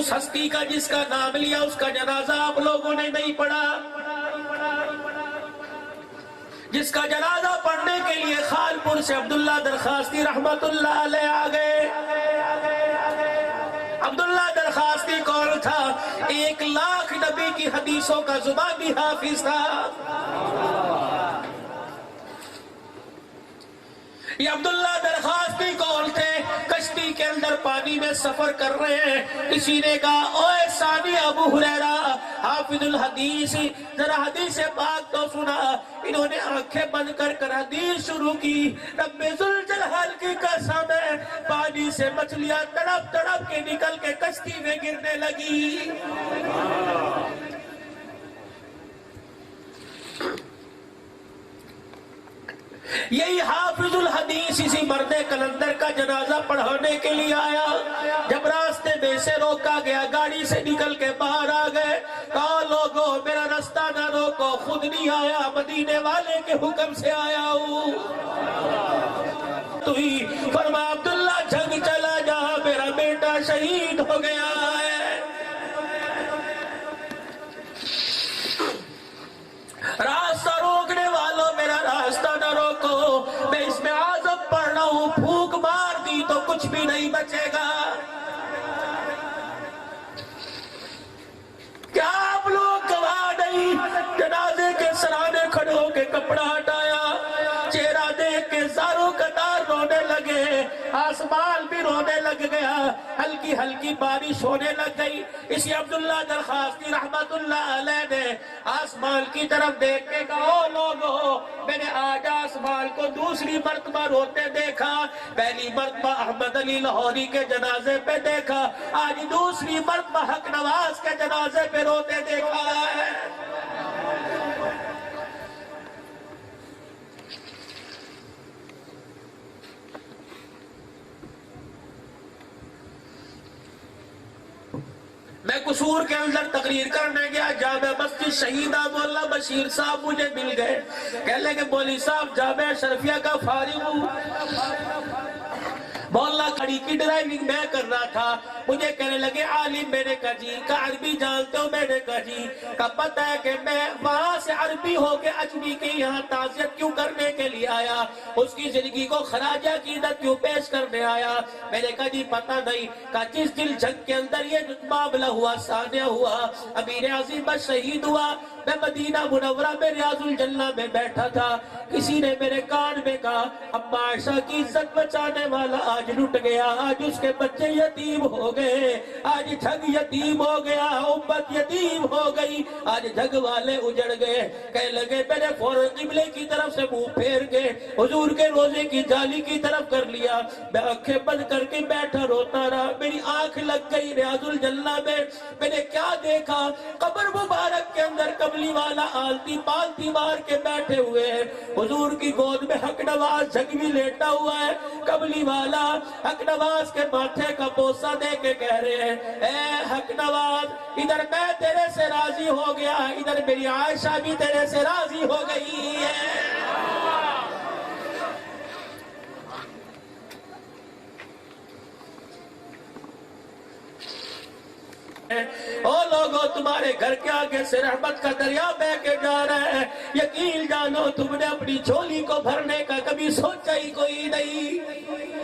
اس ہستی کا جس کا نام لیا اس کا جنازہ آپ لوگوں نے نہیں پڑھا، جس کا جنازہ پڑھنے کے لیے خالپور سے عبداللہ درخواستی رحمت اللہ علیہ آگئے۔ عبداللہ درخواستی کون تھا؟ 1,00,000 نبی کی حدیثوں کا زبانی حافظ تھا۔ یہ عبداللہ درخواستی کون تھے؟ کشتی کے اندر پانی میں سفر کر رہے ہیں، کسی نے کہا اوے ثانی ابو ہریرہ حافظ الحدیث، ذرا حدیث پاک تو سنا۔ انہوں نے آنکھیں بند کر حدیث شروع کی۔ رب ذوالجلال کی قسم ہے، پانی سے مچھلیاں تڑپ تڑپ کے نکل کے کشتی میں گرنے لگی۔ یہی حافظ الحدیث اسی مرد کلندر کا جنازہ پڑھانے کے لیے آیا۔ جب راستے میں سے روکا گیا، گاڑی سے نکل کے باہر آ گئے، کہا لوگوں میرا راستہ نہ روکو، خود نہیں آیا، مدینے والے کے حکم سے آیا ہوں۔ تو ہی فرمایا عبداللہ جھگ چلا جا، میرا بیٹا شہید ہو گیا ہے۔ راستہ روکنے والوں میرا راستہ نہ روکو، میں اس میں اعظم پڑھ رہا ہوں، پھونک مار دی تو کچھ بھی نہیں بچے گا۔ کیا آپ لوگ گواہ نہیں؟ جنازے کے سرانے کھڑے ہو کے کپڑا ہٹایا، چہرہ دیکھ کے زاروں قطار رونے لگے، آسمان بھی رونے لگ گیا، ہلکی ہلکی بارش ہونے لگ گئی۔ اسی عبداللہ درخواستی رحمت اللہ علیہ نے آسمان کی طرف دیکھ کے کہا او لوگو میں نے آج آسمان کو دوسری مرتبہ روتے دیکھا، پہلی مرتبہ احمد علی لاہوری کے جنازے پہ دیکھا، آج دوسری مرتبہ حق نواز کے جنازے پہ روتے دیکھا ہے۔ میں قصور کے اندر تقریر کرنے گیا، جامع مسجد شہیدہ مولانا بشیر صاحب مجھے مل گئے، کہنے لگے مولوی صاحب جامع اشرفیہ کا فارغ ہوں، مولانا کھڑی کی ڈرائیونگ میں کر رہا تھا، مجھے کہنے لگے عالم، میں نے کہا جی، کہا عربی جانتے ہو؟ میں نے کہا جی، کہا پتہ ہے کہ میں وہاں سے عربی ہو کے اجمی کے یہاں تعزیت کیوں کرنے کے لیے آیا، اس کی زندگی کو خراج عقیدت کیوں پیش کرنے آیا؟ میں نے کہا جی پتہ نہیں، کہا جس دل جنگ کے اندر یہ معاملہ ہوا، سانیہ ہوا، امیر عظیم شہید ہوا، میں مدینہ منورہ میں ریاض الجنہ میں بیٹھا تھا، کسی نے میرے کان میں کہا اما عائشہ کی عزت بچانے والا آج لٹ گیا، آج اس کے بچے یتیم ہو گئے، آج جھگ یتیم ہو گیا، امت یتیم ہو گئی، آج جھگ والے اجڑ گئے۔ کہنے لگے میں نے فوراً قبلے کی طرف سے منہ پھیر کے حضور کے روزے کی جالی کی طرف کر لیا، میں آنکھیں بند کر کے بیٹھا روتا رہا، میری آنکھ لگ گئی ریاض الجنہ میں نے کیا دیکھا، قبر مبارک کے اندر قبلی والا آلتی پالتی مار کے بیٹھے ہوئے ہیں، حضور کی گود میں حق نواز جھگوی لیٹا ہوا ہے، قبلی والا حق نواز کے ماتھے کا بوسہ دے کے کہہ رہے ہیں اے حق نواز ادھر میں تیرے سے راضی ہو گیا، ادھر میری عائشہ بھی تیرے سے راضی ہو گئی ہے۔ او لوگوں تمہارے گھر کے آگے سے رحمت کا دریا بہ کے جا رہا ہے، یقین جانو تم نے اپنی جھولی کو بھرنے کا کبھی سوچا ہی کوئی نہیں۔